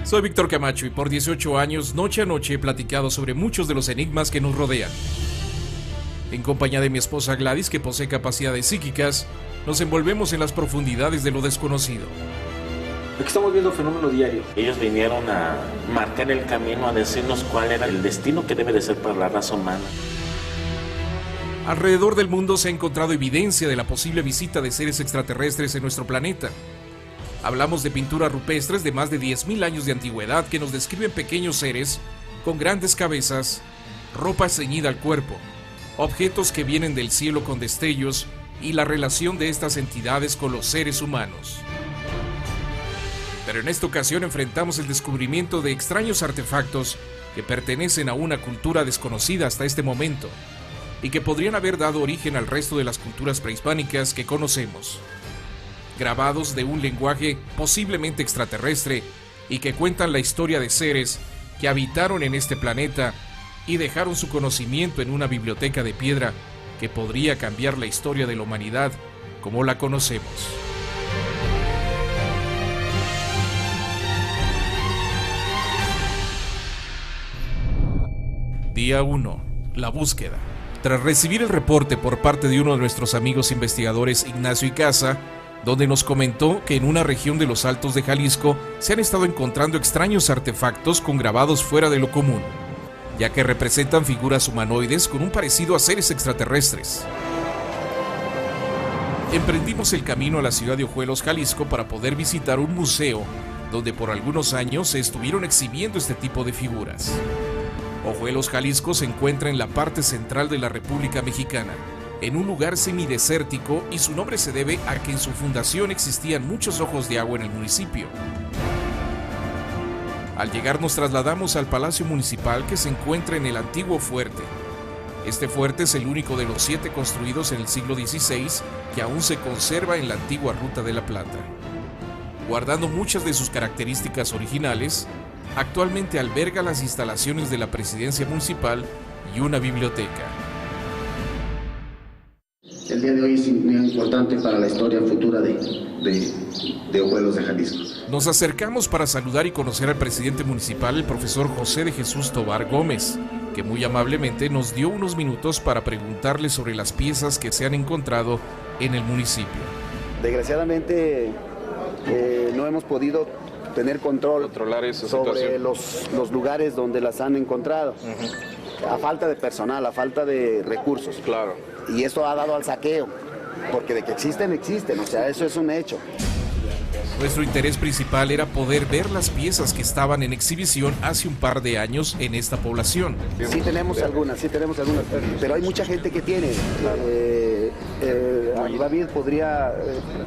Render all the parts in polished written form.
Soy Víctor Camacho y por 18 años, noche a noche, he platicado sobre muchos de los enigmas que nos rodean. En compañía de mi esposa Gladys, que posee capacidades psíquicas, nos envolvemos en las profundidades de lo desconocido. Aquí estamos viendo fenómeno diario. Ellos vinieron a marcar el camino, a decirnos cuál era el destino que debe de ser para la raza humana. Alrededor del mundo se ha encontrado evidencia de la posible visita de seres extraterrestres en nuestro planeta. Hablamos de pinturas rupestres de más de 10.000 años de antigüedad que nos describen pequeños seres con grandes cabezas, ropa ceñida al cuerpo, objetos que vienen del cielo con destellos y la relación de estas entidades con los seres humanos. Pero en esta ocasión enfrentamos el descubrimiento de extraños artefactos que pertenecen a una cultura desconocida hasta este momento y que podrían haber dado origen al resto de las culturas prehispánicas que conocemos. Grabados de un lenguaje posiblemente extraterrestre y que cuentan la historia de seres que habitaron en este planeta y dejaron su conocimiento en una biblioteca de piedra que podría cambiar la historia de la humanidad como la conocemos. Día 1. La búsqueda. Tras recibir el reporte por parte de uno de nuestros amigos investigadores, Ignacio Icaza, donde nos comentó que en una región de los Altos de Jalisco se han estado encontrando extraños artefactos con grabados fuera de lo común, ya que representan figuras humanoides con un parecido a seres extraterrestres. Emprendimos el camino a la ciudad de Ojuelos, Jalisco, para poder visitar un museo donde por algunos años se estuvieron exhibiendo este tipo de figuras. Ojuelos, Jalisco se encuentra en la parte central de la República Mexicana, en un lugar semidesértico, y su nombre se debe a que en su fundación existían muchos ojos de agua en el municipio. Al llegar nos trasladamos al Palacio Municipal, que se encuentra en el antiguo fuerte. Este fuerte es el único de los 7 construidos en el siglo XVI que aún se conserva en la antigua Ruta de la Plata. Guardando muchas de sus características originales, actualmente alberga las instalaciones de la Presidencia Municipal y una biblioteca. El día de hoy es muy importante para la historia futura de Ojuelos de Jalisco. Nos acercamos para saludar y conocer al presidente municipal, el profesor José de Jesús Tobar Gómez, que muy amablemente nos dio unos minutos para preguntarle sobre las piezas que se han encontrado en el municipio. Desgraciadamente no hemos podido tener controlar esa sobre los lugares donde las han encontrado. A falta de personal, a falta de recursos. Claro. Y esto ha dado al saqueo, porque de que existen, o sea, eso es un hecho. Nuestro interés principal era poder ver las piezas que estaban en exhibición hace un par de años en esta población. Sí tenemos algunas, pero hay mucha gente que tiene. David podría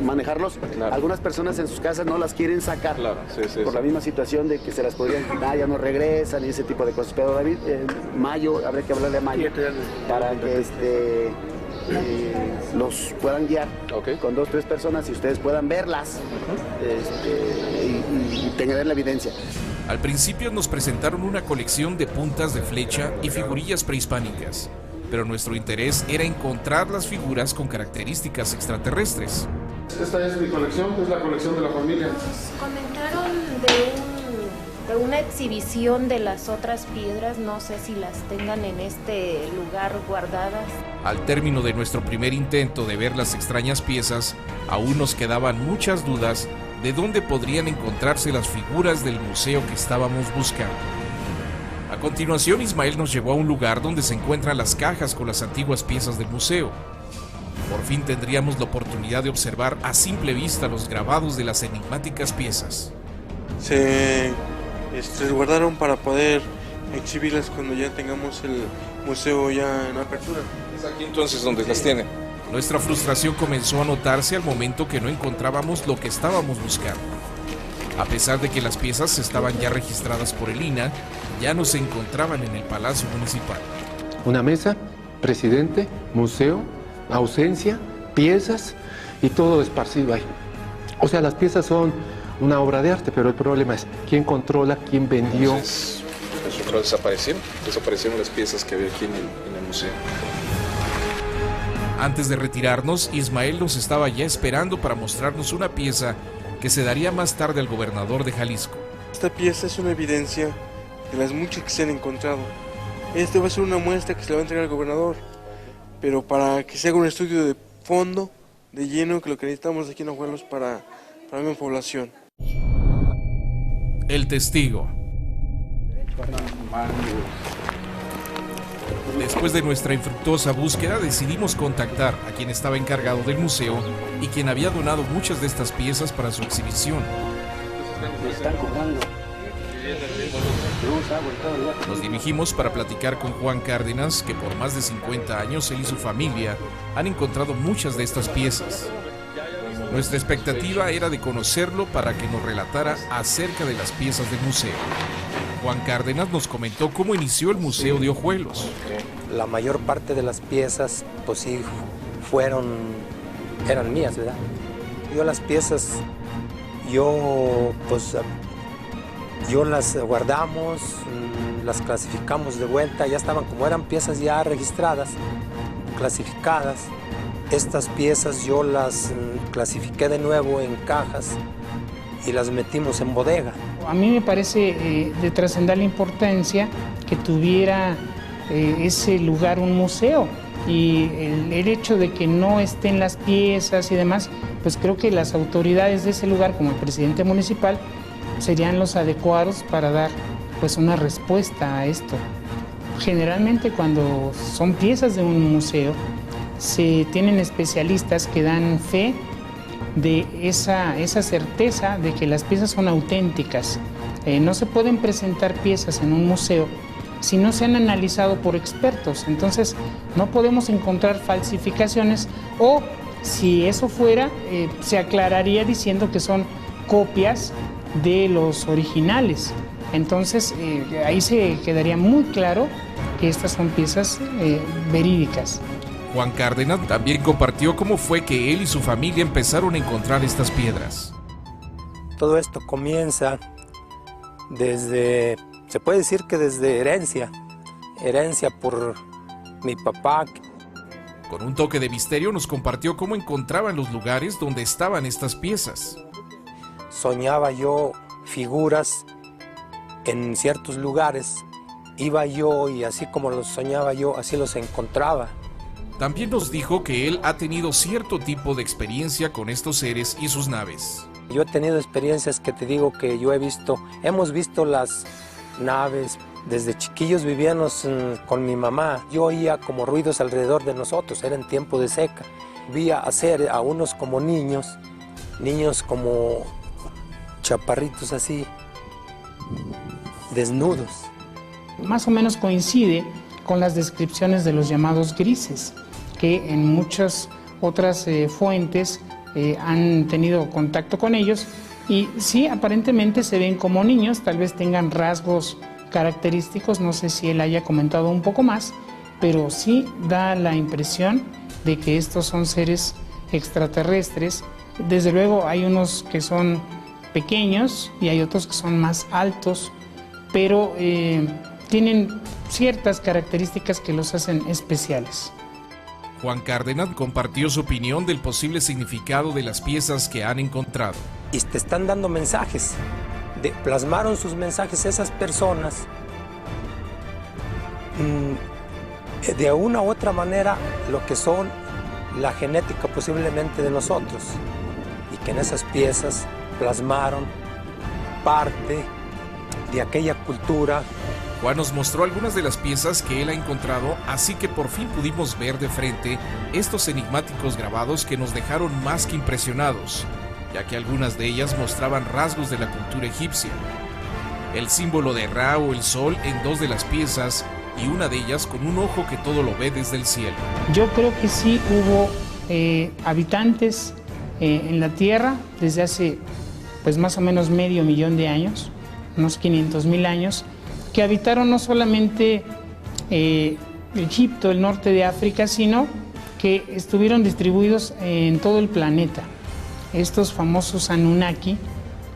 manejarlos. Claro. Algunas personas en sus casas no las quieren sacar, claro, por la misma situación de que se las podrían quitar, ya no regresan y ese tipo de cosas. Pero David, Mayo, habría que hablarle a Mayo para que los puedan guiar, con 2 o 3 personas y ustedes puedan verlas y tener la evidencia. Al principio nos presentaron una colección de puntas de flecha y figurillas prehispánicas, pero nuestro interés era encontrar las figuras con características extraterrestres. Esta es mi colección, es la colección de la familia. Comentaron de una exhibición de las otras piedras, no sé si las tengan en este lugar guardadas. Al término de nuestro primer intento de ver las extrañas piezas, aún nos quedaban muchas dudas de dónde podrían encontrarse las figuras del museo que estábamos buscando. A continuación, Ismael nos llevó a un lugar donde se encuentran las cajas con las antiguas piezas del museo. Por fin tendríamos la oportunidad de observar a simple vista los grabados de las enigmáticas piezas. Se resguardaron para poder exhibirlas cuando ya tengamos el museo ya en apertura. ¿Es aquí entonces donde las tienen? Nuestra frustración comenzó a notarse al momento que no encontrábamos lo que estábamos buscando. A pesar de que las piezas estaban ya registradas por el INAH, ya no se encontraban en el Palacio Municipal. Una mesa, presidente, museo, ausencia, piezas y todo esparcido ahí. O sea, las piezas son una obra de arte, pero el problema es quién controla, quién vendió. Entonces, desaparecieron las piezas que había aquí en el museo. Antes de retirarnos, Ismael nos estaba ya esperando para mostrarnos una pieza que se daría más tarde al gobernador de Jalisco. Esta pieza es una evidencia de las muchas que se han encontrado. Este va a ser una muestra que se le va a entregar al gobernador, pero para que se haga un estudio de fondo, de lleno, que lo que necesitamos aquí en Ajuelos para mi población. El testigo. Después de nuestra infructuosa búsqueda, decidimos contactar a quien estaba encargado del museo y quien había donado muchas de estas piezas para su exhibición. Nos dirigimos para platicar con Juan Cárdenas, que por más de 50 años él y su familia han encontrado muchas de estas piezas. Nuestra expectativa era de conocerlo para que nos relatara acerca de las piezas del museo. Juan Cárdenas nos comentó cómo inició el Museo de Ojuelos. La mayor parte de las piezas, pues sí, eran mías, ¿verdad? Las piezas, las guardamos, las clasificamos de vuelta, ya estaban, como eran piezas ya registradas, clasificadas. Estas piezas yo las clasifiqué de nuevo en cajas y las metimos en bodega. A mí me parece de trascendental importancia que tuviera ese lugar un museo, y el hecho de que no estén las piezas y demás, pues creo que las autoridades de ese lugar, como el presidente municipal, serían los adecuados para dar pues una respuesta a esto. Generalmente cuando son piezas de un museo, se tienen especialistas que dan fe de esa certeza de que las piezas son auténticas. No se pueden presentar piezas en un museo si no se han analizado por expertos. Entonces no podemos encontrar falsificaciones, o si eso fuera, se aclararía diciendo que son copias de los originales. Entonces ahí se quedaría muy claro que estas son piezas verídicas. Juan Cárdenas también compartió cómo fue que él y su familia empezaron a encontrar estas piedras. Todo esto comienza desde, se puede decir que desde herencia por mi papá. Con un toque de misterio nos compartió cómo encontraban los lugares donde estaban estas piezas. Soñaba yo figuras en ciertos lugares, iba yo y así como los soñaba yo, así los encontraba. También nos dijo que él ha tenido cierto tipo de experiencia con estos seres y sus naves. Yo he tenido experiencias que te digo que hemos visto las naves. Desde chiquillos vivíamos con mi mamá. Yo oía como ruidos alrededor de nosotros, era en tiempo de seca. Vi hacer a unos como niños como chaparritos así, desnudos. Más o menos coincide con las descripciones de los llamados grises, que en muchas otras fuentes han tenido contacto con ellos, y sí, aparentemente se ven como niños, tal vez tengan rasgos característicos, no sé si él haya comentado un poco más, pero sí da la impresión de que estos son seres extraterrestres. Desde luego hay unos que son pequeños y hay otros que son más altos, pero tienen ciertas características que los hacen especiales. Juan Cárdenas compartió su opinión del posible significado de las piezas que han encontrado. Y te están dando mensajes, plasmaron sus mensajes esas personas de una u otra manera lo que son la genética posiblemente de nosotros, y que en esas piezas plasmaron parte de aquella cultura. Juan nos mostró algunas de las piezas que él ha encontrado, así que por fin pudimos ver de frente estos enigmáticos grabados que nos dejaron más que impresionados, ya que algunas de ellas mostraban rasgos de la cultura egipcia. El símbolo de Ra o el sol en dos de las piezas, y una de ellas con un ojo que todo lo ve desde el cielo. Yo creo que sí hubo habitantes en la Tierra desde hace pues más o menos 500.000 de años, unos 500.000 años, que habitaron no solamente Egipto, el norte de África, sino que estuvieron distribuidos en todo el planeta. estos famosos Anunnaki,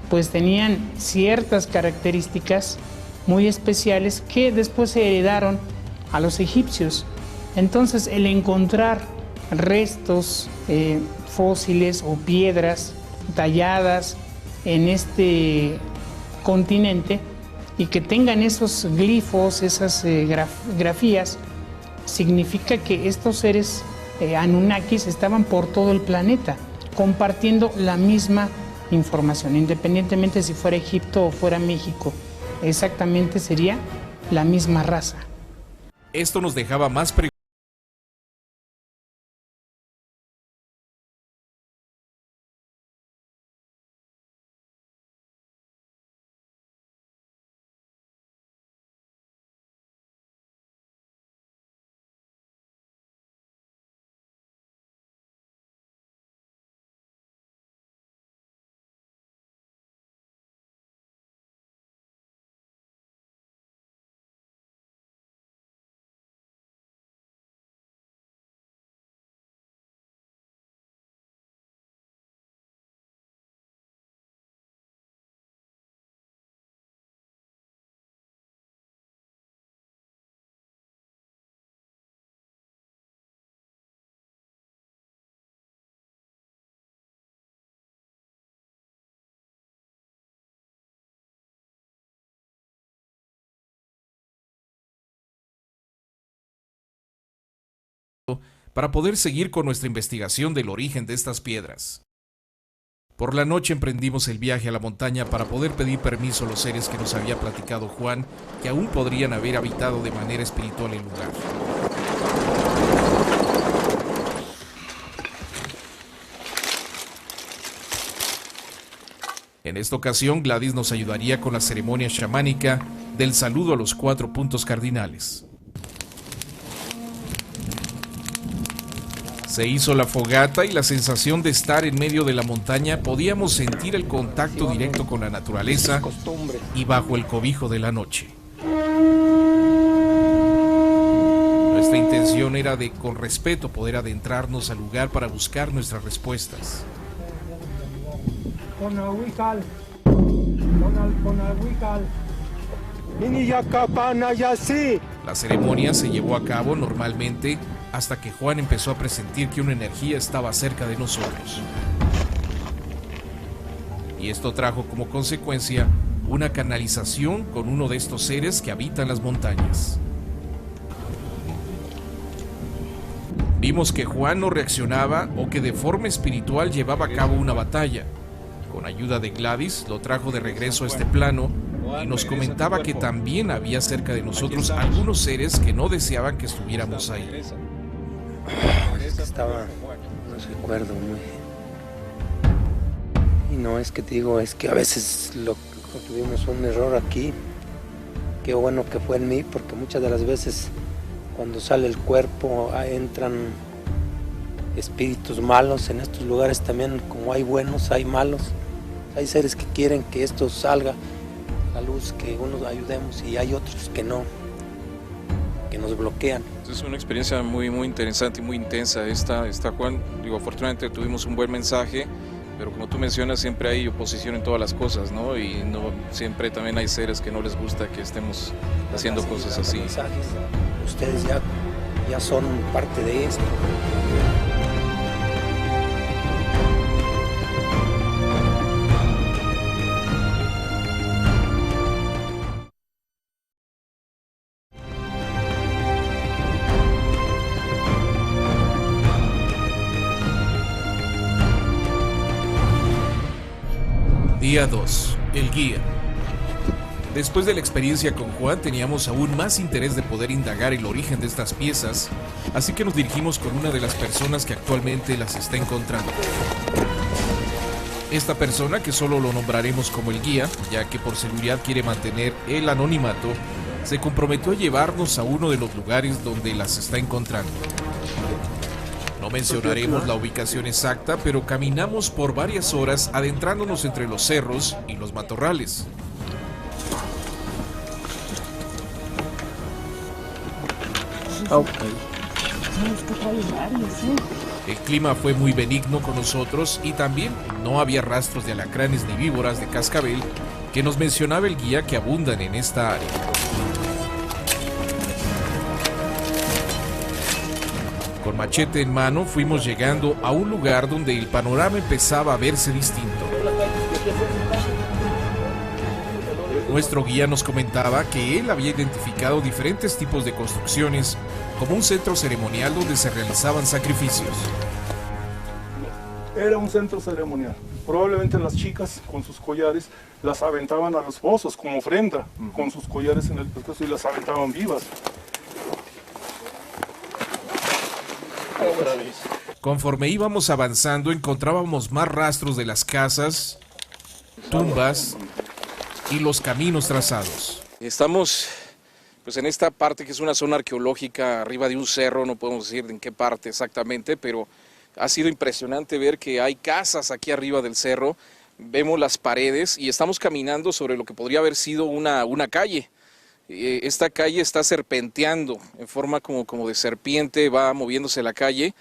pues tenían ciertas características muy especiales que después se heredaron a los egipcios. Entonces, el encontrar restos fósiles o piedras talladas en este continente y que tengan esos glifos, esas grafías, significa que estos seres Anunnakis estaban por todo el planeta, compartiendo la misma información, independientemente si fuera Egipto o fuera México, exactamente sería la misma raza. Esto nos dejaba más preguntas. Para poder seguir con nuestra investigación del origen de estas piedras. Por la noche emprendimos el viaje a la montaña para poder pedir permiso a los seres que nos había platicado Juan, que aún podrían haber habitado de manera espiritual el lugar. En esta ocasión, Gladys nos ayudaría con la ceremonia chamánica del saludo a los 4 puntos cardinales. Se hizo la fogata y la sensación de estar en medio de la montaña, podíamos sentir el contacto directo con la naturaleza y bajo el cobijo de la noche. Nuestra intención era de, con respeto, poder adentrarnos al lugar para buscar nuestras respuestas. La ceremonia se llevó a cabo normalmente hasta que Juan empezó a presentir que una energía estaba cerca de nosotros. Y esto trajo como consecuencia una canalización con uno de estos seres que habitan las montañas. Vimos que Juan no reaccionaba o que de forma espiritual llevaba a cabo una batalla. Con ayuda de Gladys lo trajo de regreso a este plano y nos comentaba que también había cerca de nosotros algunos seres que no deseaban que estuviéramos ahí. Estaba, no recuerdo muy. Y no es que te digo, es que a veces tuvimos un error aquí. Qué bueno que fue en mí, porque muchas de las veces cuando sale el cuerpo entran espíritus malos. En estos lugares también, como hay buenos, hay malos. Hay seres que quieren que esto salga a la luz, que unos ayudemos, y hay otros que no, que nos bloquean. Es una experiencia muy interesante y muy intensa esta Juan. Digo, afortunadamente tuvimos un buen mensaje, pero como tú mencionas, siempre hay oposición en todas las cosas, ¿no? Y no siempre también hay seres que no les gusta que estemos haciendo cosas así. Ustedes ya son parte de esto. Día 2. El guía. Después de la experiencia con Juan, teníamos aún más interés de poder indagar el origen de estas piezas, así que nos dirigimos con una de las personas que actualmente las está encontrando. Esta persona, que solo lo nombraremos como el guía, ya que por seguridad quiere mantener el anonimato, se comprometió a llevarnos a uno de los lugares donde las está encontrando. No mencionaremos la ubicación exacta, pero caminamos por varias horas adentrándonos entre los cerros y los matorrales. El clima fue muy benigno con nosotros y también no había rastros de alacranes ni víboras de cascabel que nos mencionaba el guía que abundan en esta área. Con machete en mano fuimos llegando a un lugar donde el panorama empezaba a verse distinto. Nuestro guía nos comentaba que él había identificado diferentes tipos de construcciones como un centro ceremonial donde se realizaban sacrificios. Era un centro ceremonial. Probablemente las chicas con sus collares las aventaban a los pozos como ofrenda, con sus collares en el pescuezo y las aventaban vivas. Conforme íbamos avanzando encontrábamos más rastros de las casas, tumbas y los caminos trazados. Estamos pues en esta parte que es una zona arqueológica arriba de un cerro, no podemos decir en qué parte exactamente, pero ha sido impresionante ver que hay casas aquí arriba del cerro, vemos las paredes y estamos caminando sobre lo que podría haber sido una calle. Esta calle está serpenteando en forma como de serpiente, va moviéndose la calle.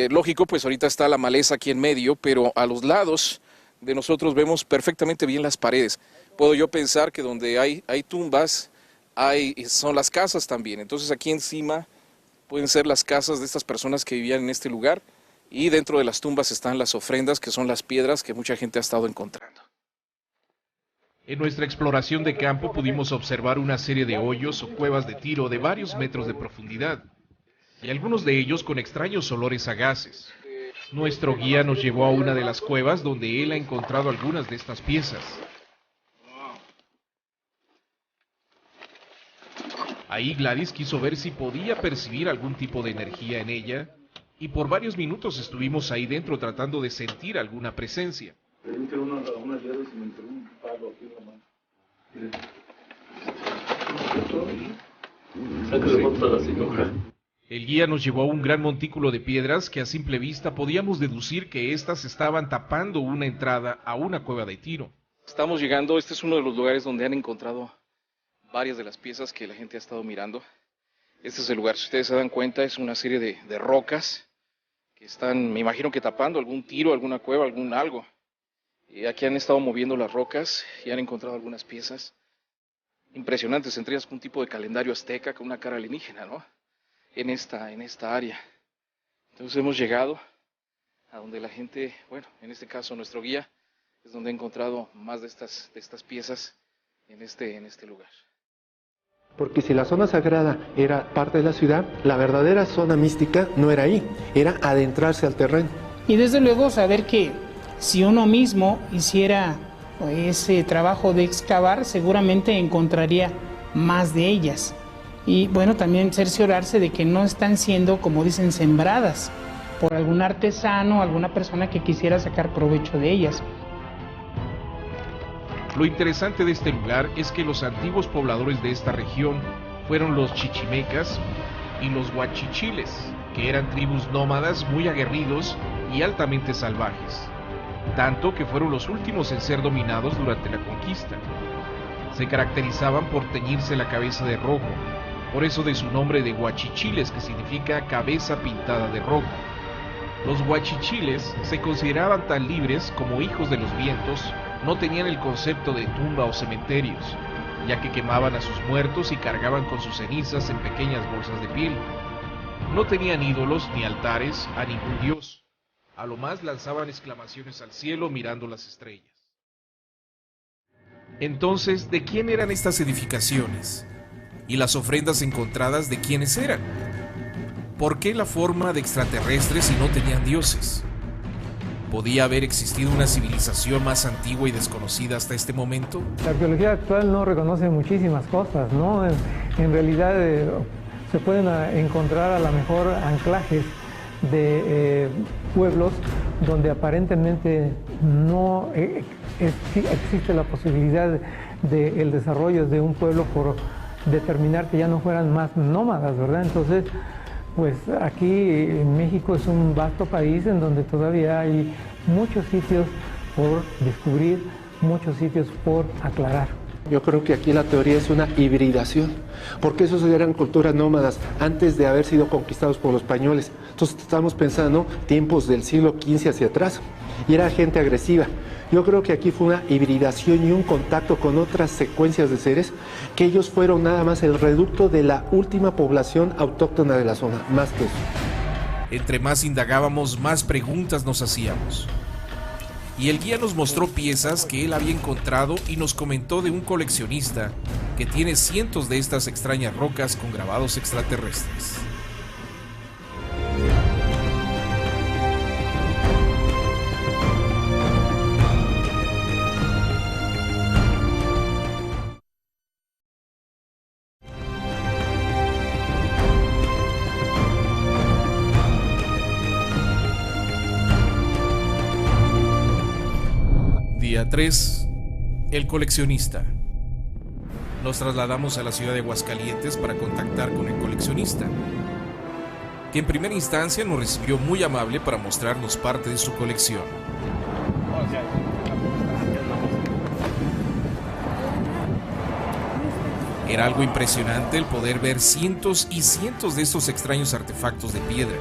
Lógico, pues ahorita está la maleza aquí en medio, pero a los lados de nosotros vemos perfectamente bien las paredes. Puedo yo pensar que donde hay tumbas, son las casas también. Entonces aquí encima pueden ser las casas de estas personas que vivían en este lugar y dentro de las tumbas están las ofrendas, que son las piedras que mucha gente ha estado encontrando. En nuestra exploración de campo pudimos observar una serie de hoyos o cuevas de tiro de varios metros de profundidad, y algunos de ellos con extraños olores a gases. Nuestro guía nos llevó a una de las cuevas donde él ha encontrado algunas de estas piezas. Ahí Gladys quiso ver si podía percibir algún tipo de energía en ella, y por varios minutos estuvimos ahí dentro tratando de sentir alguna presencia. El guía nos llevó a un gran montículo de piedras que a simple vista podíamos deducir que éstas estaban tapando una entrada a una cueva de tiro. Estamos llegando, este es uno de los lugares donde han encontrado varias de las piezas que la gente ha estado mirando. Este es el lugar, si ustedes se dan cuenta, es una serie de rocas que están, me imagino que tapando algún tiro, alguna cueva, algo. Y aquí han estado moviendo las rocas y han encontrado algunas piezas impresionantes, entre ellas un tipo de calendario azteca con una cara alienígena, ¿no? En esta área. Entonces hemos llegado a donde la gente, bueno, en este caso nuestro guía, es donde ha encontrado más de estas piezas en este lugar. Porque si la zona sagrada era parte de la ciudad, la verdadera zona mística no era ahí, era adentrarse al terreno. Y desde luego saber que si uno mismo hiciera ese trabajo de excavar, seguramente encontraría más de ellas. Y bueno, también cerciorarse de que no están siendo, como dicen, sembradas por algún artesano, alguna persona que quisiera sacar provecho de ellas. Lo interesante de este lugar es que los antiguos pobladores de esta región fueron los chichimecas y los huachichiles, que eran tribus nómadas muy aguerridos y altamente salvajes, tanto que fueron los últimos en ser dominados durante la conquista. Se caracterizaban por teñirse la cabeza de rojo, por eso de su nombre de huachichiles, que significa cabeza pintada de rojo. Los huachichiles se consideraban tan libres como hijos de los vientos, no tenían el concepto de tumba o cementerios, ya que quemaban a sus muertos y cargaban con sus cenizas en pequeñas bolsas de piel. No tenían ídolos ni altares a ningún dios. A lo más lanzaban exclamaciones al cielo mirando las estrellas. Entonces, ¿de quién eran estas edificaciones? ¿Y las ofrendas encontradas de quiénes eran? ¿Por qué la forma de extraterrestres si no tenían dioses? ¿Podía haber existido una civilización más antigua y desconocida hasta este momento? La arqueología actual no reconoce muchísimas cosas, ¿no? En realidad se pueden encontrar a lo mejor anclajes de pueblos donde aparentemente no existe la posibilidad del desarrollo de un pueblo por determinar que ya no fueran más nómadas, ¿verdad? Entonces, pues aquí en México es un vasto país en donde todavía hay muchos sitios por descubrir, muchos sitios por aclarar. Yo creo que aquí la teoría es una hibridación, porque esos eran culturas nómadas antes de haber sido conquistados por los españoles. Entonces estamos pensando tiempos del siglo XV hacia atrás, y era gente agresiva. Yo creo que aquí fue una hibridación y un contacto con otras secuencias de seres, que ellos fueron nada más el reducto de la última población autóctona de la zona, más que eso. Entre más indagábamos, más preguntas nos hacíamos. Y el guía nos mostró piezas que él había encontrado y nos comentó de un coleccionista que tiene cientos de estas extrañas rocas con grabados extraterrestres. Día 3. El coleccionista. Nos trasladamos a la ciudad de Aguascalientes para contactar con el coleccionista, que en primera instancia nos recibió muy amable para mostrarnos parte de su colección. Era algo impresionante el poder ver cientos y cientos de estos extraños artefactos de piedra,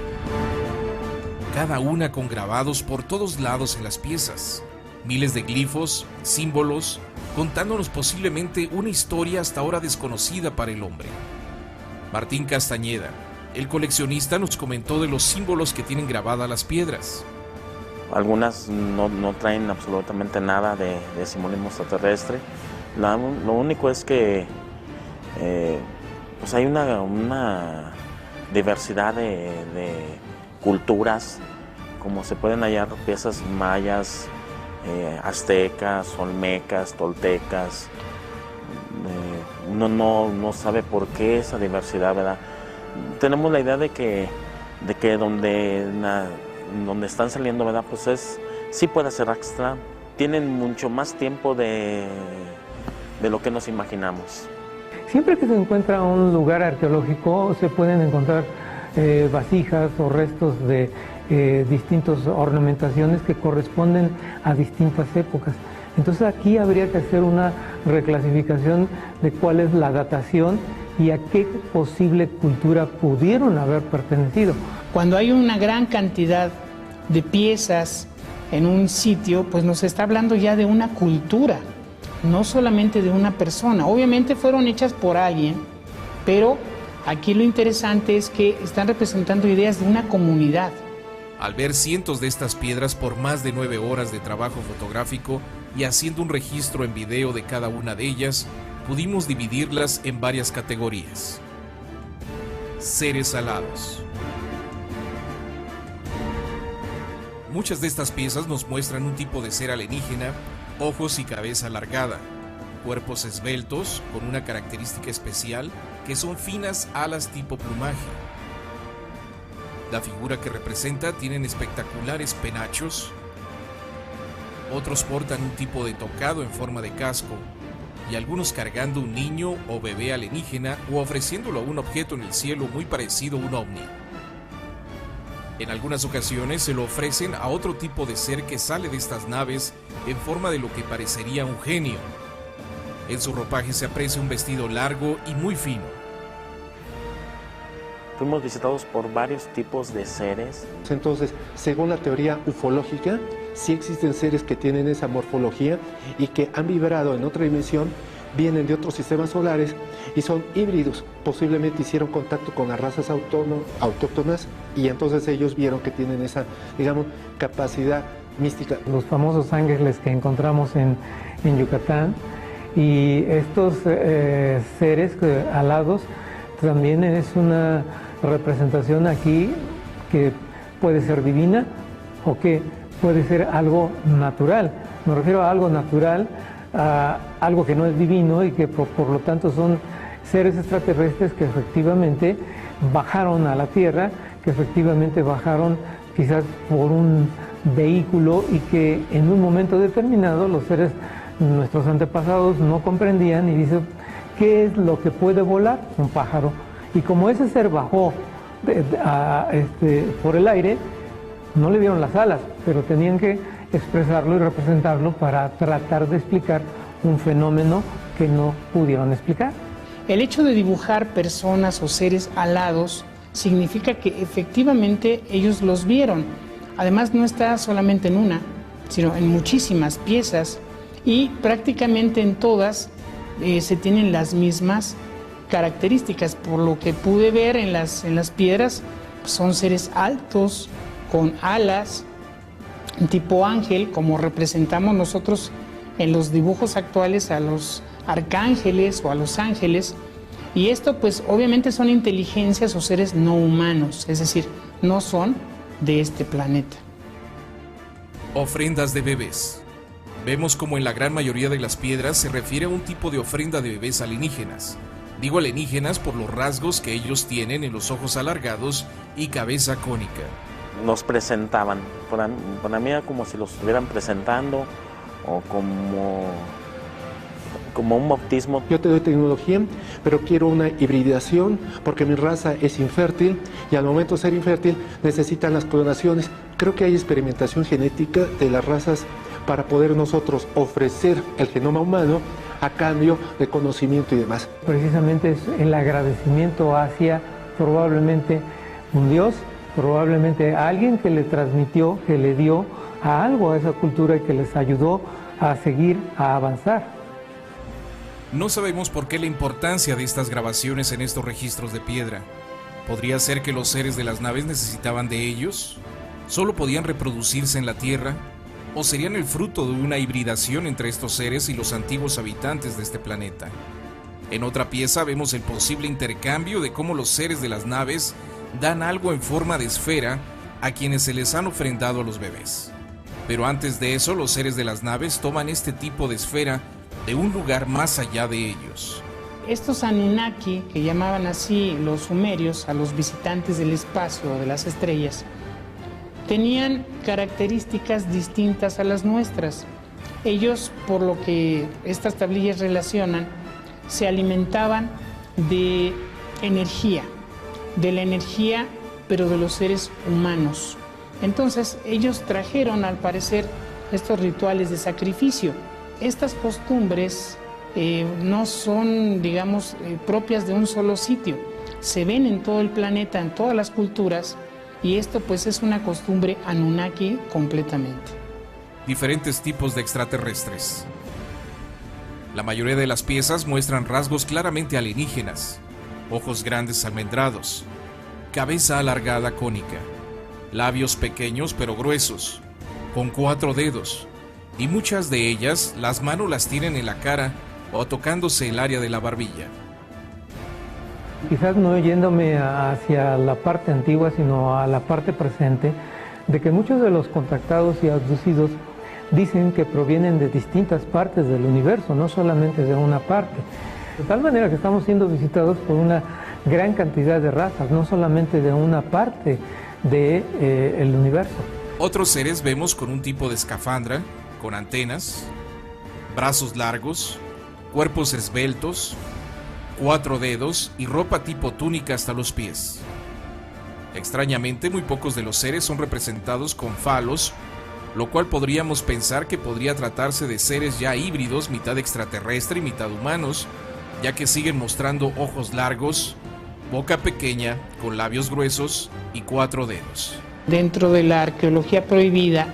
cada una con grabados por todos lados en las piezas. Miles de glifos, símbolos, contándonos posiblemente una historia hasta ahora desconocida para el hombre. Martín Castañeda, el coleccionista, nos comentó de los símbolos que tienen grabadas las piedras. Algunas no traen absolutamente nada de simbolismo extraterrestre. Lo único es que pues hay una diversidad de culturas, como se pueden hallar piezas mayas, aztecas, olmecas, toltecas. Uno no sabe por qué esa diversidad, ¿verdad? Tenemos la idea de que donde están saliendo, ¿verdad? Pues sí puede ser extra. Tienen mucho más tiempo de lo que nos imaginamos. Siempre que se encuentra un lugar arqueológico se pueden encontrar vasijas o restos de distintas ornamentaciones que corresponden a distintas épocas. Entonces aquí habría que hacer una reclasificación de cuál es la datación y a qué posible cultura pudieron haber pertenecido. Cuando hay una gran cantidad de piezas en un sitio, pues nos está hablando ya de una cultura, no solamente de una persona. Obviamente fueron hechas por alguien, pero aquí lo interesante es que están representando ideas de una comunidad. Al ver cientos de estas piedras por más de 9 horas de trabajo fotográfico y haciendo un registro en video de cada una de ellas, pudimos dividirlas en varias categorías. Seres alados. Muchas de estas piezas nos muestran un tipo de ser alienígena, ojos y cabeza alargada, cuerpos esbeltos con una característica especial que son finas alas tipo plumaje. La figura que representa tienen espectaculares penachos, otros portan un tipo de tocado en forma de casco, y algunos cargando un niño o bebé alienígena o ofreciéndolo a un objeto en el cielo muy parecido a un ovni. En algunas ocasiones se lo ofrecen a otro tipo de ser que sale de estas naves en forma de lo que parecería un genio. En su ropaje se aprecia un vestido largo y muy fino. Fuimos visitados por varios tipos de seres. Entonces, según la teoría ufológica, sí existen seres que tienen esa morfología y que han vibrado en otra dimensión, vienen de otros sistemas solares y son híbridos. Posiblemente hicieron contacto con las razas autóctonas y entonces ellos vieron que tienen esa, digamos, capacidad mística. Los famosos ángeles que encontramos en Yucatán y estos seres alados también es una representación aquí que puede ser divina o que puede ser algo natural. Me refiero a algo natural, a algo que no es divino y que por lo tanto son seres extraterrestres que efectivamente bajaron a la Tierra, que efectivamente bajaron quizás por un vehículo y que en un momento determinado los seres, nuestros antepasados, no comprendían y dicen, ¿qué es lo que puede volar? Un pájaro. Y como ese ser bajó por el aire, no le dieron las alas, pero tenían que expresarlo y representarlo para tratar de explicar un fenómeno que no pudieron explicar. El hecho de dibujar personas o seres alados significa que efectivamente ellos los vieron. Además, no está solamente en una, sino en muchísimas piezas, y prácticamente en todas se tienen las mismas características. Por lo que pude ver en las piedras, son seres altos, con alas, tipo ángel, como representamos nosotros en los dibujos actuales a los arcángeles o a los ángeles. Y esto pues obviamente son inteligencias o seres no humanos, es decir, no son de este planeta. Ofrendas de bebés. Vemos como en la gran mayoría de las piedras se refiere a un tipo de ofrenda de bebés alienígenas. Digo alienígenas por los rasgos que ellos tienen en los ojos alargados y cabeza cónica. Nos presentaban, para mí era como si los estuvieran presentando o como un bautismo. Yo te doy tecnología, pero quiero una hibridación porque mi raza es infértil y al momento de ser infértil necesitan las clonaciones. Creo que hay experimentación genética de las razas para poder nosotros ofrecer el genoma humano a cambio de conocimiento y demás. Precisamente es el agradecimiento hacia probablemente un Dios, probablemente a alguien que le transmitió, que le dio a algo a esa cultura y que les ayudó a seguir, a avanzar. No sabemos por qué la importancia de estas grabaciones en estos registros de piedra. ¿Podría ser que los seres de las naves necesitaban de ellos? ¿Solo podían reproducirse en la Tierra? ¿O serían el fruto de una hibridación entre estos seres y los antiguos habitantes de este planeta? En otra pieza vemos el posible intercambio de cómo los seres de las naves dan algo en forma de esfera a quienes se les han ofrendado a los bebés. Pero antes de eso, los seres de las naves toman este tipo de esfera de un lugar más allá de ellos. Estos Anunnaki, que llamaban así los sumerios a los visitantes del espacio o de las estrellas, tenían características distintas a las nuestras. Ellos, por lo que estas tablillas relacionan, se alimentaban de energía, pero de los seres humanos. Entonces, ellos trajeron, al parecer, estos rituales de sacrificio. Estas costumbres no son, digamos, propias de un solo sitio. Se ven en todo el planeta, en todas las culturas, y esto pues es una costumbre Anunnaki completamente. Diferentes tipos de extraterrestres. La mayoría de las piezas muestran rasgos claramente alienígenas: ojos grandes almendrados, cabeza alargada cónica, labios pequeños pero gruesos, con 4 dedos, y muchas de ellas las manos las tienen en la cara o tocándose el área de la barbilla. Quizás no yéndome hacia la parte antigua, sino a la parte presente, de que muchos de los contactados y abducidos dicen que provienen de distintas partes del universo, no solamente de una parte. De tal manera que estamos siendo visitados por una gran cantidad de razas, no solamente de una parte del universo. Otros seres vemos con un tipo de escafandra, con antenas, brazos largos, cuerpos esbeltos, 4 dedos y ropa tipo túnica hasta los pies. Extrañamente, muy pocos de los seres son representados con falos, lo cual podríamos pensar que podría tratarse de seres ya híbridos, mitad extraterrestre y mitad humanos, ya que siguen mostrando ojos largos, boca pequeña, con labios gruesos y 4 dedos. Dentro de la arqueología prohibida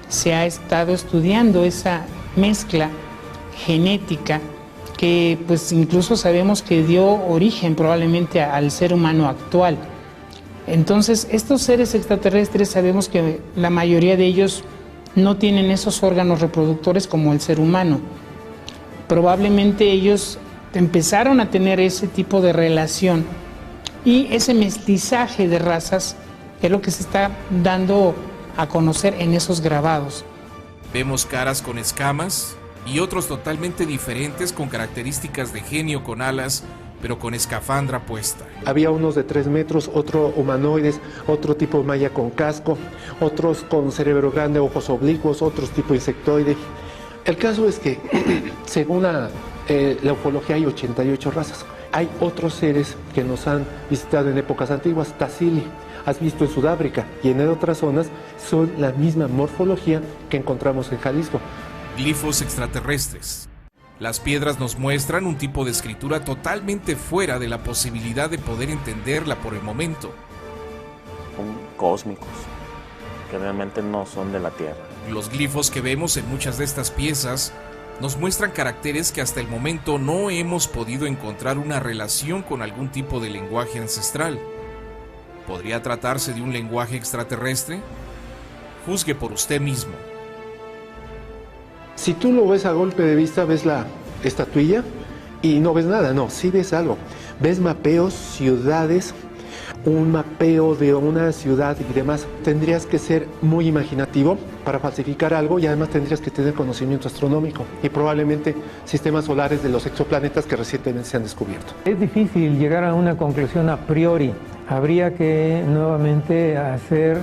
se ha estado estudiando esa mezcla genética que pues incluso sabemos que dio origen probablemente al ser humano actual. Entonces, estos seres extraterrestres sabemos que la mayoría de ellos no tienen esos órganos reproductores como el ser humano. Probablemente ellos empezaron a tener ese tipo de relación y ese mestizaje de razas es lo que se está dando a conocer en esos grabados. Vemos caras con escamas y otros totalmente diferentes con características de genio con alas, pero con escafandra puesta. Había unos de 3 metros, otro humanoides, otro tipo maya con casco, otros con cerebro grande, ojos oblicuos, otros tipo insectoide. El caso es que, según la ufología, hay 88 razas. Hay otros seres que nos han visitado en épocas antiguas, Tassili, has visto en Sudáfrica, y en otras zonas son la misma morfología que encontramos en Jalisco. Glifos extraterrestres. Las piedras nos muestran un tipo de escritura totalmente fuera de la posibilidad de poder entenderla por el momento. Son cósmicos, que realmente no son de la Tierra. Los glifos que vemos en muchas de estas piezas nos muestran caracteres que hasta el momento no hemos podido encontrar una relación con algún tipo de lenguaje ancestral. ¿Podría tratarse de un lenguaje extraterrestre? Juzgue por usted mismo. Si tú lo ves a golpe de vista, ves la estatuilla y no ves nada, no, sí ves algo. Ves mapeos, ciudades, un mapeo de una ciudad y demás. Tendrías que ser muy imaginativo para falsificar algo y además tendrías que tener conocimiento astronómico y probablemente sistemas solares de los exoplanetas que recientemente se han descubierto. Es difícil llegar a una conclusión a priori. Habría que nuevamente hacer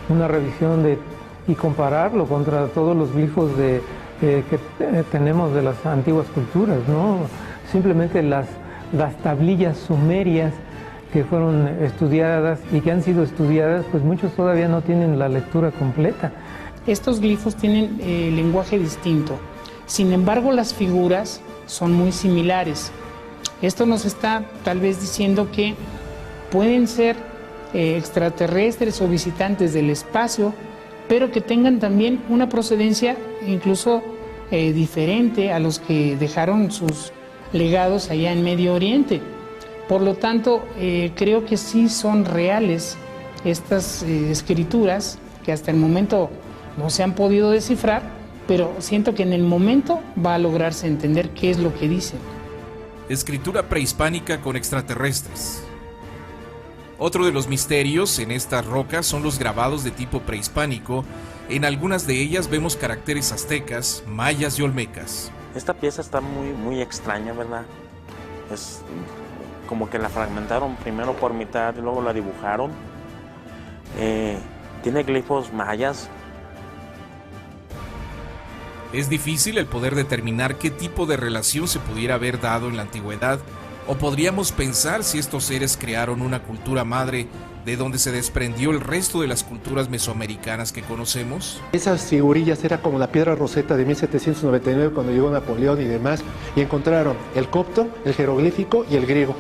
una revisión y compararlo contra todos los glifos que tenemos de las antiguas culturas, ¿no? Simplemente las tablillas sumerias que fueron estudiadas y que han sido estudiadas, pues muchos todavía no tienen la lectura completa. Estos glifos tienen lenguaje distinto, sin embargo las figuras son muy similares. Esto nos está tal vez diciendo que pueden ser extraterrestres o visitantes del espacio, pero que tengan también una procedencia incluso diferente a los que dejaron sus legados allá en Medio Oriente. Por lo tanto, creo que sí son reales estas escrituras que hasta el momento no se han podido descifrar, pero siento que en el momento va a lograrse entender qué es lo que dicen. Escritura prehispánica con extraterrestres. Otro de los misterios en estas rocas son los grabados de tipo prehispánico. En algunas de ellas vemos caracteres aztecas, mayas y olmecas. Esta pieza está muy extraña, ¿verdad? Es como que la fragmentaron primero por mitad y luego la dibujaron. Tiene glifos mayas. Es difícil el poder determinar qué tipo de relación se pudiera haber dado en la antigüedad, o podríamos pensar si estos seres crearon una cultura madre de donde se desprendió el resto de las culturas mesoamericanas que conocemos. Esas figurillas era como la piedra Rosetta de 1799 cuando llegó Napoleón y demás, y encontraron el copto, el jeroglífico y el griego.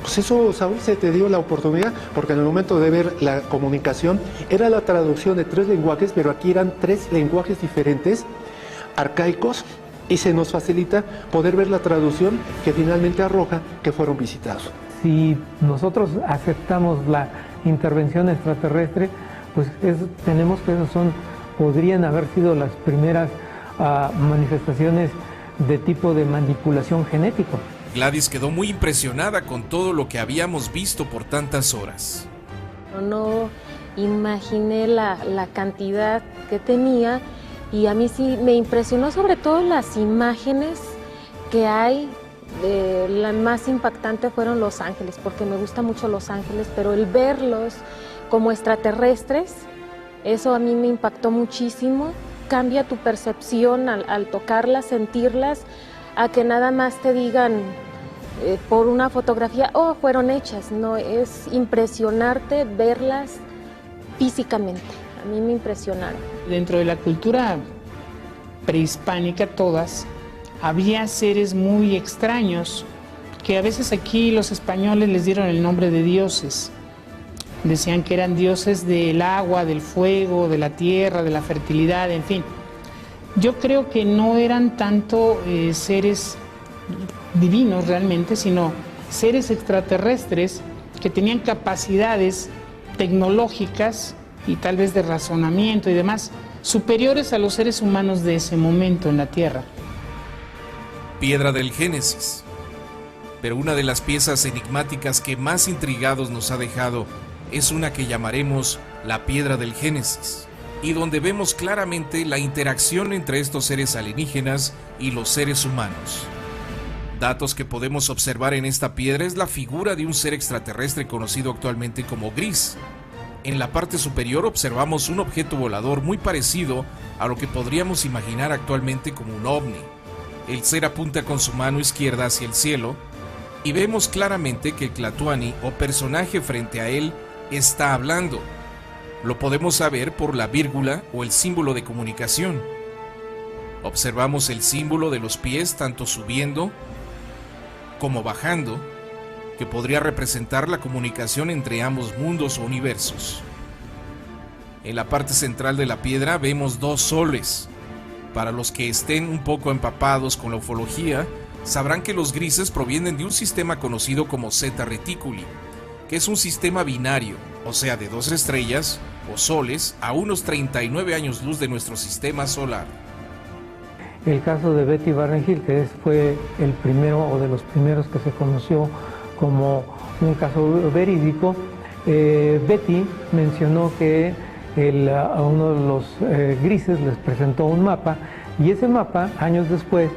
Pues eso, Saúl, se te dio la oportunidad, porque en el momento de ver la comunicación era la traducción de 3 lenguajes, pero aquí eran 3 lenguajes diferentes, arcaicos, y se nos facilita poder ver la traducción que finalmente arroja que fueron visitados. Si nosotros aceptamos la intervención extraterrestre, pues tenemos que podrían haber sido las primeras manifestaciones de tipo de manipulación genético. Gladys quedó muy impresionada con todo lo que habíamos visto por tantas horas. No imaginé la cantidad que tenía, y a mí sí me impresionó sobre todo las imágenes que hay. La más impactante fueron Los Ángeles, porque me gusta mucho Los Ángeles, pero el verlos como extraterrestres, eso a mí me impactó muchísimo. Cambia tu percepción al tocarlas, sentirlas, a que nada más te digan por una fotografía, oh, fueron hechas. No, es impresionarte verlas físicamente. A mí me impresionaron. Dentro de la cultura prehispánica, todas, había seres muy extraños que a veces aquí los españoles les dieron el nombre de dioses. Decían que eran dioses del agua, del fuego, de la tierra, de la fertilidad, en fin. Yo creo que no eran tanto seres divinos realmente, sino seres extraterrestres que tenían capacidades tecnológicas y tal vez de razonamiento y demás, superiores a los seres humanos de ese momento en la Tierra. Piedra del Génesis. Pero una de las piezas enigmáticas que más intrigados nos ha dejado es una que llamaremos la Piedra del Génesis, y donde vemos claramente la interacción entre estos seres alienígenas y los seres humanos. Datos que podemos observar en esta piedra es la figura de un ser extraterrestre conocido actualmente como Gris. En la parte superior observamos un objeto volador muy parecido a lo que podríamos imaginar actualmente como un ovni. El ser apunta con su mano izquierda hacia el cielo y vemos claramente que el Tlatoani o personaje frente a él está hablando. Lo podemos saber por la vírgula o el símbolo de comunicación. Observamos el símbolo de los pies tanto subiendo como bajando, que podría representar la comunicación entre ambos mundos o universos. En la parte central de la piedra vemos 2 soles. Para los que estén un poco empapados con la ufología, sabrán que los grises provienen de un sistema conocido como Zeta Reticuli, que es un sistema binario, o sea, de 2 estrellas o soles a unos 39 años luz de nuestro sistema solar. El caso de Betty Barrenhill, que fue el primero o de los primeros que se conoció como un caso verídico, Betty mencionó que a uno de los grises les presentó un mapa, y ese mapa, años después,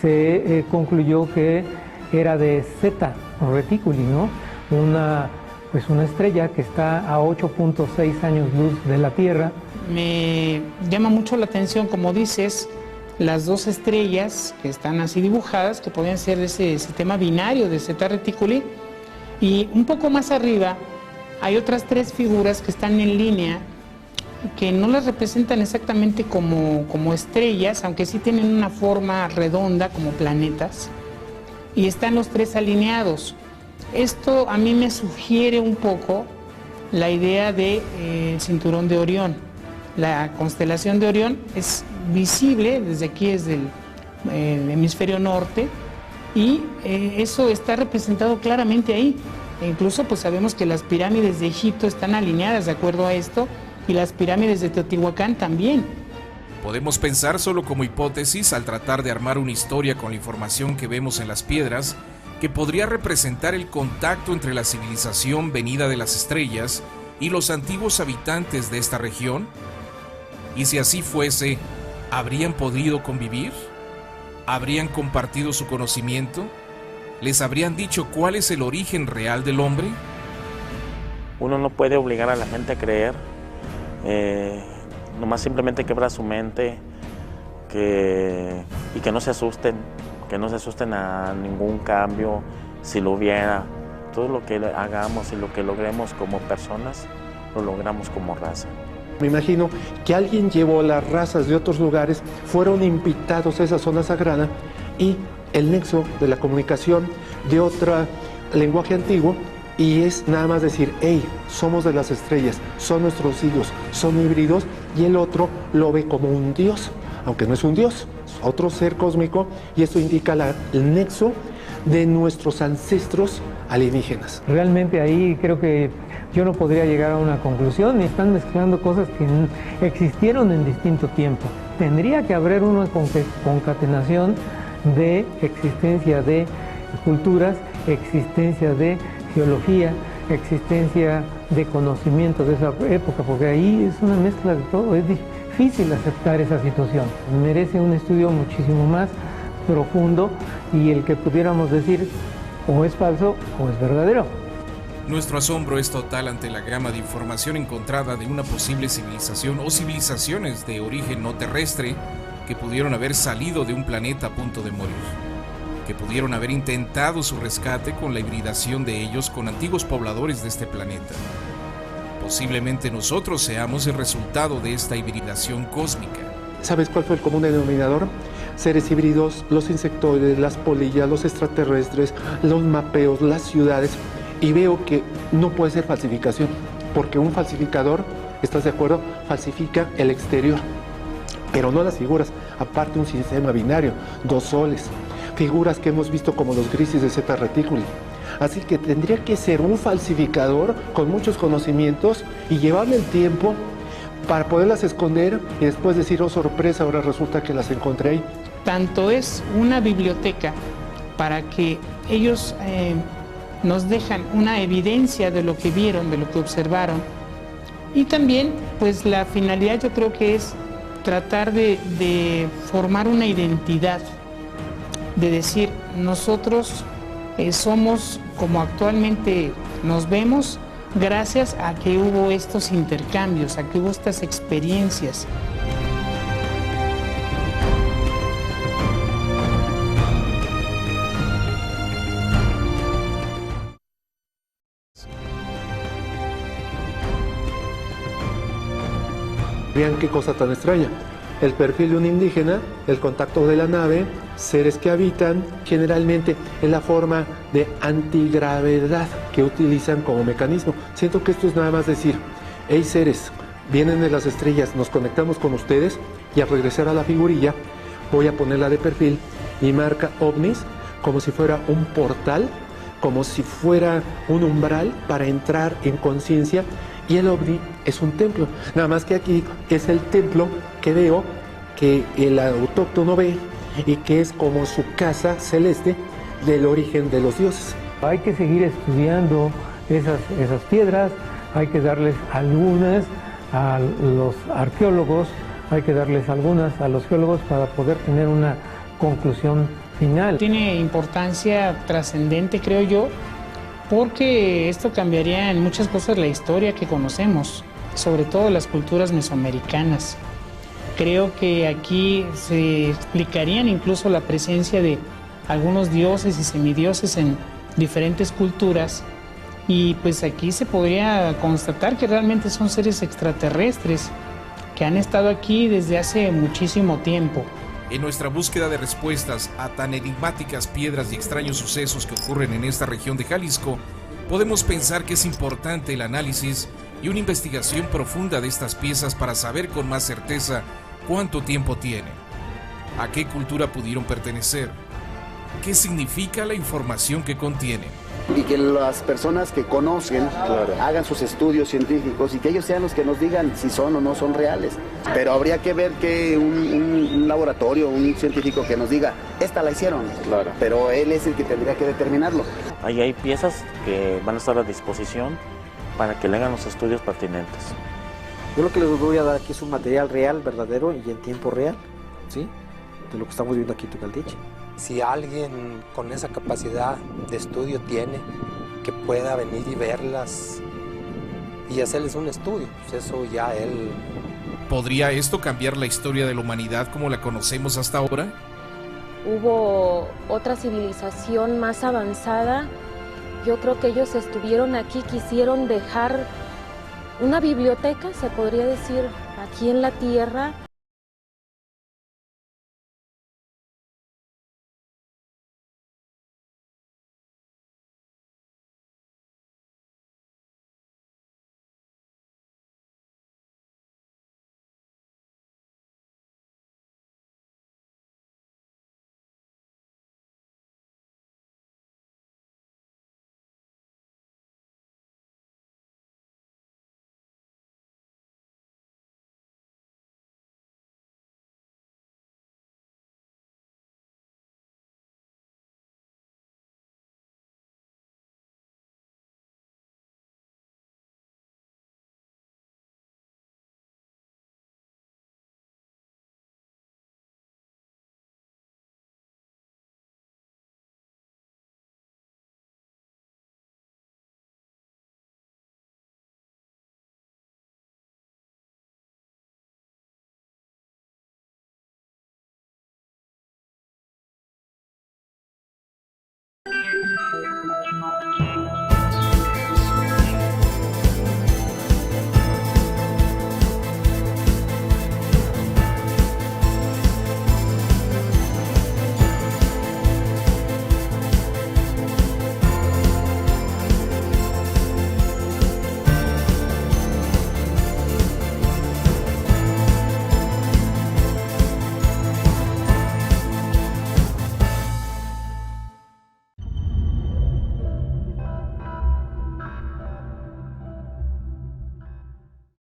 se concluyó que era de Zeta Reticuli, ¿no? Una estrella que está a 8.6 años luz de la Tierra. Me llama mucho la atención, como dices, las 2 estrellas que están así dibujadas, que podrían ser de ese sistema binario de Zeta Reticuli, y un poco más arriba hay otras 3 figuras que están en línea, que no las representan exactamente como estrellas, aunque sí tienen una forma redonda como planetas, y están los 3 alineados. Esto a mí me sugiere un poco la idea del cinturón de Orión. La constelación de Orión es visible desde aquí, desde el hemisferio norte, y eso está representado claramente ahí. E incluso pues sabemos que las pirámides de Egipto están alineadas de acuerdo a esto, y las pirámides de Teotihuacán también. Podemos pensar solo como hipótesis, al tratar de armar una historia con la información que vemos en las piedras, que podría representar el contacto entre la civilización venida de las estrellas y los antiguos habitantes de esta región. Y si así fuese, ¿habrían podido convivir? ¿Habrían compartido su conocimiento? ¿Les habrían dicho cuál es el origen real del hombre? Uno no puede obligar a la gente a creer, nomás simplemente quebra su mente y que no se asusten a ningún cambio. Si lo hubiera, todo lo que hagamos y lo que logremos como personas, lo logramos como raza. Me imagino que alguien llevó las razas de otros lugares, fueron invitados a esa zona sagrada, y el nexo de la comunicación de otro lenguaje antiguo, y es nada más decir, hey, somos de las estrellas, son nuestros hijos, son híbridos, y el otro lo ve como un dios, aunque no es un dios, es otro ser cósmico, y esto indica el nexo de nuestros ancestros alienígenas. Realmente ahí creo que yo no podría llegar a una conclusión, y están mezclando cosas que existieron en distinto tiempo. Tendría que haber una concatenación de existencia de culturas, existencia de geología, existencia de conocimiento de esa época, porque ahí es una mezcla de todo, es difícil aceptar esa situación. Merece un estudio muchísimo más profundo, y el que pudiéramos decir o es falso o es verdadero. Nuestro asombro es total ante la gama de información encontrada de una posible civilización o civilizaciones de origen no terrestre que pudieron haber salido de un planeta a punto de morir, que pudieron haber intentado su rescate con la hibridación de ellos con antiguos pobladores de este planeta. Posiblemente nosotros seamos el resultado de esta hibridación cósmica. ¿Sabes cuál fue el común denominador? Seres híbridos, los insectoides, las polillas, los extraterrestres, los mapeos, las ciudades. Y veo que no puede ser falsificación, porque un falsificador, ¿estás de acuerdo?, falsifica el exterior, pero no las figuras. Aparte, un sistema binario, 2 soles, figuras que hemos visto como los grises de Zeta Reticuli. Así que tendría que ser un falsificador con muchos conocimientos y llevarle el tiempo para poderlas esconder y después decir, oh sorpresa, ahora resulta que las encontré ahí. Tanto es una biblioteca para que ellos nos dejan una evidencia de lo que vieron, de lo que observaron, y también pues la finalidad yo creo que es tratar de formar una identidad, de decir, nosotros somos como actualmente nos vemos gracias a que hubo estos intercambios, a que hubo estas experiencias. Vean qué cosa tan extraña. el perfil de un indígena, el contacto de la nave, seres que habitan, generalmente en la forma de antigravedad que utilizan como mecanismo. Siento que esto es nada más decir, hey seres, vienen de las estrellas, nos conectamos con ustedes, y al regresar a la figurilla voy a ponerla de perfil y marca ovnis como si fuera un portal, como si fuera un umbral para entrar en conciencia, y el ovni es un templo, nada más que aquí es el templo que veo que el autóctono ve y que es como su casa celeste del origen de los dioses. Hay que seguir estudiando esas piedras, hay que darles algunas a los arqueólogos, hay que darles algunas a los geólogos para poder tener una conclusión final. Tiene importancia trascendente, creo yo, porque esto cambiaría en muchas cosas la historia que conocemos, sobre todo las culturas mesoamericanas. Creo que aquí se explicarían incluso la presencia de algunos dioses y semidioses en diferentes culturas, y pues aquí se podría constatar que realmente son seres extraterrestres que han estado aquí desde hace muchísimo tiempo. En nuestra búsqueda de respuestas a tan enigmáticas piedras y extraños sucesos que ocurren en esta región de Jalisco, podemos pensar que es importante el análisis y una investigación profunda de estas piezas para saber con más certeza cuánto tiempo tienen, a qué cultura pudieron pertenecer, qué significa la información que contienen. Y que las personas que conocen hagan sus estudios científicos y que ellos sean los que nos digan si son o no son reales. Pero habría que ver que un laboratorio, un científico que nos diga, esta la hicieron, pero él es el que tendría que determinarlo. Ahí hay piezas que van a estar a disposición para que le hagan los estudios pertinentes. Yo lo que les voy a dar aquí es un material real, verdadero y en tiempo real, ¿sí? De lo que estamos viendo aquí en Tucaltiche. Si alguien con esa capacidad de estudio tiene, que pueda venir y verlas y hacerles un estudio, pues eso ya él... ¿Podría esto cambiar la historia de la humanidad como la conocemos hasta ahora? Hubo otra civilización más avanzada. Yo creo que ellos estuvieron aquí, quisieron dejar una biblioteca, se podría decir, aquí en la Tierra,